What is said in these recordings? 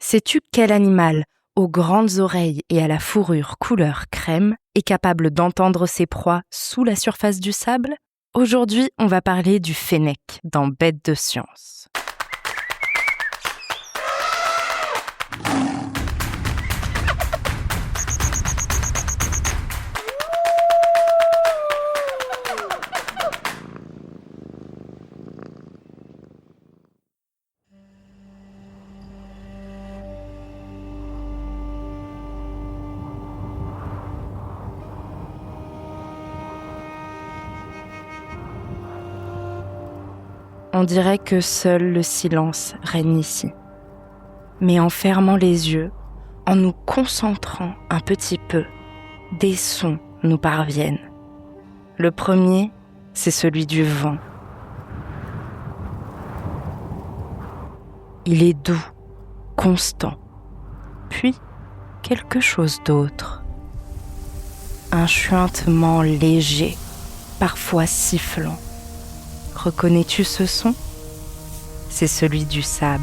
Sais-tu quel animal, aux grandes oreilles et à la fourrure couleur crème, est capable d'entendre ses proies sous la surface du sable? Aujourd'hui, on va parler du fennec dans Bête de science. On dirait que seul le silence règne ici. Mais en fermant les yeux, en nous concentrant un petit peu, des sons nous parviennent. Le premier, c'est celui du vent. Il est doux, constant. Puis, quelque chose d'autre. Un chuintement léger, parfois sifflant. Reconnais-tu ce son? C'est celui du sable.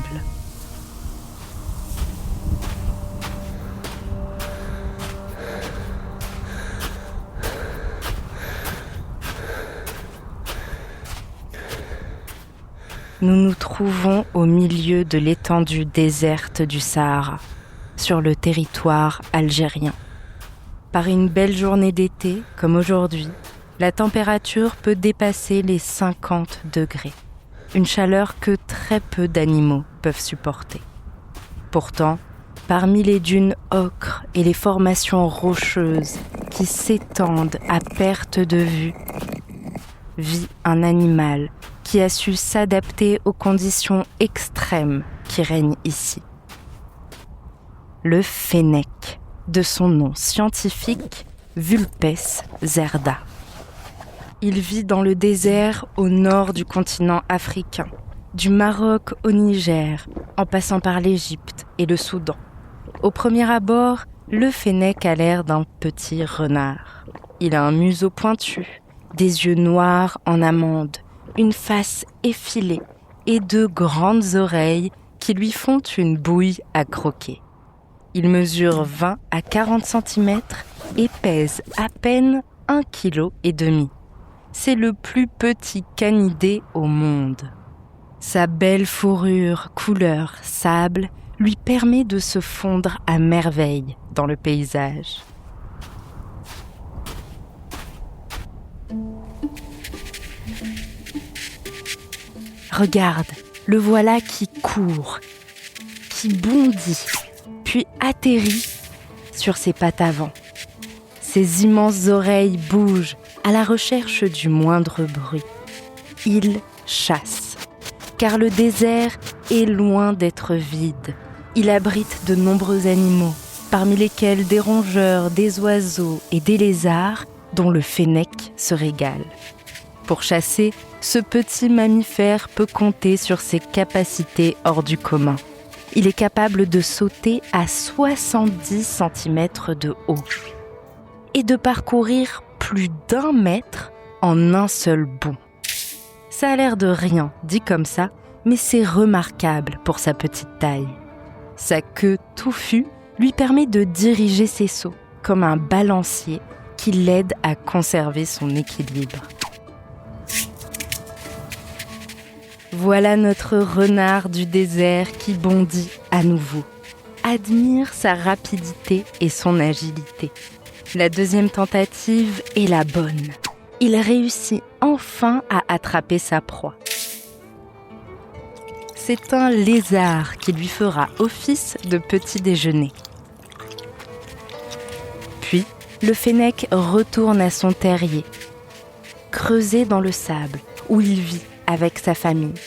Nous nous trouvons au milieu de l'étendue déserte du Sahara, sur le territoire algérien. Par une belle journée d'été, comme aujourd'hui, la température peut dépasser les 50 degrés, une chaleur que très peu d'animaux peuvent supporter. Pourtant, parmi les dunes ocre et les formations rocheuses qui s'étendent à perte de vue, vit un animal qui a su s'adapter aux conditions extrêmes qui règnent ici. Le fennec, de son nom scientifique Vulpes zerda. Il vit dans le désert au nord du continent africain, du Maroc au Niger, en passant par l'Égypte et le Soudan. Au premier abord, le fennec a l'air d'un petit renard. Il a un museau pointu, des yeux noirs en amande, une face effilée et de grandes oreilles qui lui font une bouille à croquer. Il mesure 20 à 40 cm et pèse à peine 1,5 kg. C'est le plus petit canidé au monde. Sa belle fourrure couleur sable lui permet de se fondre à merveille dans le paysage. Regarde, le voilà qui court, qui bondit, puis atterrit sur ses pattes avant. Ses immenses oreilles bougent à la recherche du moindre bruit. Il chasse, car le désert est loin d'être vide. Il abrite de nombreux animaux, parmi lesquels des rongeurs, des oiseaux et des lézards dont le fennec se régale. Pour chasser, ce petit mammifère peut compter sur ses capacités hors du commun. Il est capable de sauter à 70 cm de haut et de parcourir plus d'1 mètre en un seul bond. Ça a l'air de rien, dit comme ça, mais c'est remarquable pour sa petite taille. Sa queue touffue lui permet de diriger ses sauts comme un balancier qui l'aide à conserver son équilibre. Voilà notre renard du désert qui bondit à nouveau. Admire sa rapidité et son agilité. La deuxième tentative est la bonne. Il réussit enfin à attraper sa proie. C'est un lézard qui lui fera office de petit déjeuner. Puis, le fennec retourne à son terrier, creusé dans le sable, où il vit avec sa famille.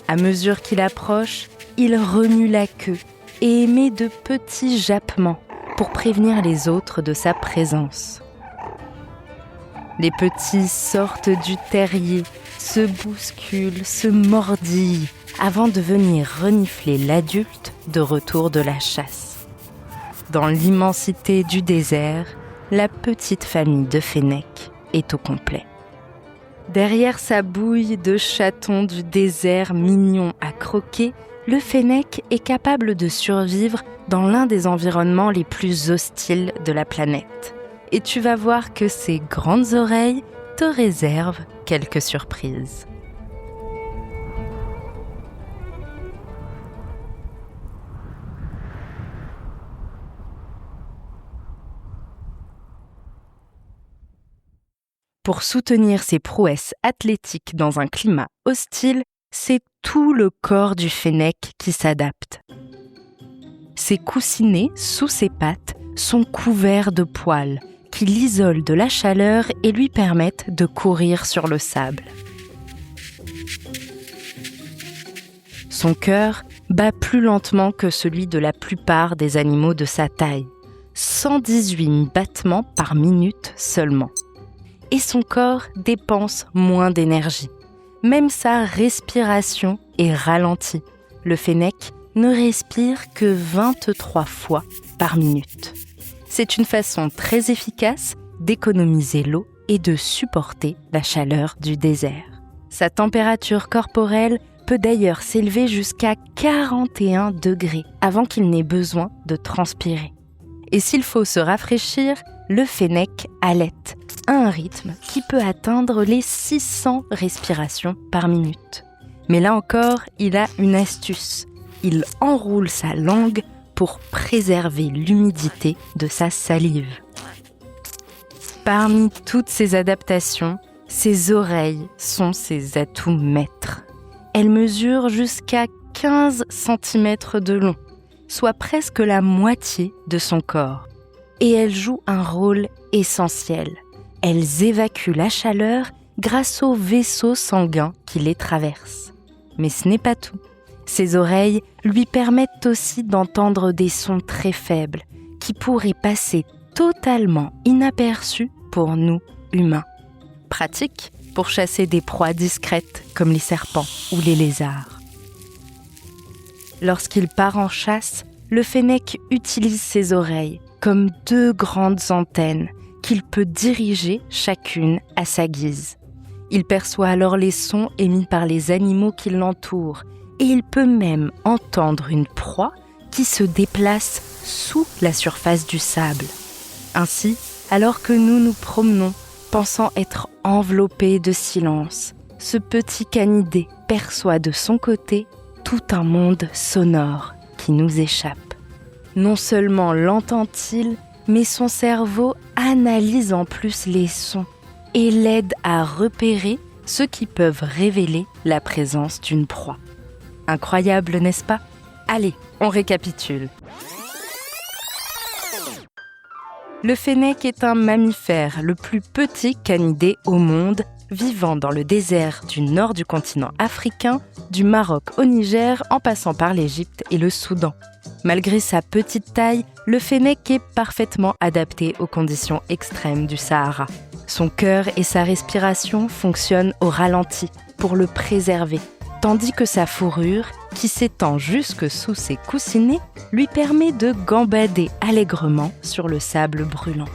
À mesure qu'il approche, il remue la queue et émet de petits jappements pour prévenir les autres de sa présence. Les petits sortent du terrier, se bousculent, se mordillent, avant de venir renifler l'adulte de retour de la chasse. Dans l'immensité du désert, la petite famille de fennec est au complet. Derrière sa bouille de chatons du désert mignons à croquer, le fennec est capable de survivre dans l'un des environnements les plus hostiles de la planète. Et tu vas voir que ses grandes oreilles te réservent quelques surprises. Pour soutenir ses prouesses athlétiques dans un climat hostile, c'est tout le corps du fennec qui s'adapte. Ses coussinets sous ses pattes sont couverts de poils qui l'isolent de la chaleur et lui permettent de courir sur le sable. Son cœur bat plus lentement que celui de la plupart des animaux de sa taille, 118 battements par minute seulement. Et son corps dépense moins d'énergie. Même sa respiration est ralentie. Le fennec ne respire que 23 fois par minute. C'est une façon très efficace d'économiser l'eau et de supporter la chaleur du désert. Sa température corporelle peut d'ailleurs s'élever jusqu'à 41 degrés avant qu'il n'ait besoin de transpirer. Et s'il faut se rafraîchir, le fennec allaite à un rythme qui peut atteindre les 600 respirations par minute. Mais là encore, il a une astuce. Il enroule sa langue pour préserver l'humidité de sa salive. Parmi toutes ces adaptations, ses oreilles sont ses atouts maîtres. Elles mesurent jusqu'à 15 cm de long, soit presque la moitié de son corps. Et elles jouent un rôle essentiel. Elles évacuent la chaleur grâce aux vaisseaux sanguins qui les traversent. Mais ce n'est pas tout. Ses oreilles lui permettent aussi d'entendre des sons très faibles qui pourraient passer totalement inaperçus pour nous, humains. Pratique pour chasser des proies discrètes comme les serpents ou les lézards. Lorsqu'il part en chasse, le fennec utilise ses oreilles comme 2 grandes antennes qu'il peut diriger chacune à sa guise. Il perçoit alors les sons émis par les animaux qui l'entourent et il peut même entendre une proie qui se déplace sous la surface du sable. Ainsi, alors que nous nous promenons, pensant être enveloppés de silence, ce petit canidé perçoit de son côté tout un monde sonore qui nous échappe. Non seulement l'entend-il, mais son cerveau analyse en plus les sons et l'aide à repérer ceux qui peuvent révéler la présence d'une proie. Incroyable, n'est-ce pas ? Allez, on récapitule. Le fennec est un mammifère, le plus petit canidé au monde, vivant dans le désert du nord du continent africain, du Maroc au Niger, en passant par l'Égypte et le Soudan. Malgré sa petite taille, le fennec est parfaitement adapté aux conditions extrêmes du Sahara. Son cœur et sa respiration fonctionnent au ralenti pour le préserver, tandis que sa fourrure, qui s'étend jusque sous ses coussinets, lui permet de gambader allègrement sur le sable brûlant.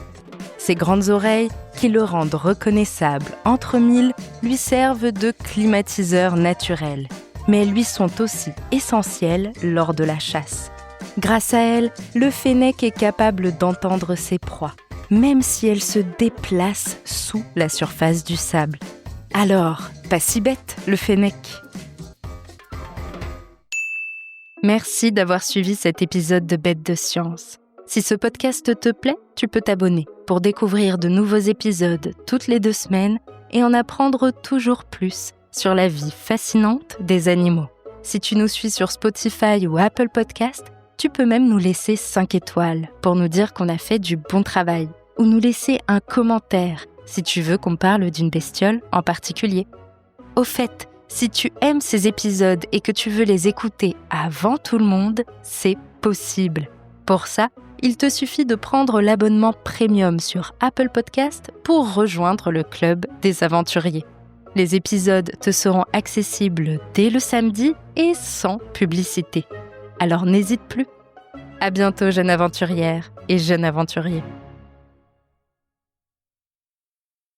Ses grandes oreilles, qui le rendent reconnaissable entre mille, lui servent de climatiseur naturel, mais elles lui sont aussi essentielles lors de la chasse. Grâce à elles, le fennec est capable d'entendre ses proies, même si elles se déplacent sous la surface du sable. Alors, pas si bête, le fennec. Merci d'avoir suivi cet épisode de Bête de Science. Si ce podcast te plaît, tu peux t'abonner pour découvrir de nouveaux épisodes toutes les 2 semaines et en apprendre toujours plus sur la vie fascinante des animaux. Si tu nous suis sur Spotify ou Apple Podcast, tu peux même nous laisser 5 étoiles pour nous dire qu'on a fait du bon travail ou nous laisser un commentaire si tu veux qu'on parle d'une bestiole en particulier. Au fait, si tu aimes ces épisodes et que tu veux les écouter avant tout le monde, c'est possible. Pour ça, il te suffit de prendre l'abonnement premium sur Apple Podcast pour rejoindre le club des aventuriers. Les épisodes te seront accessibles dès le samedi et sans publicité. Alors n'hésite plus. À bientôt, jeune aventurière et jeune aventurier.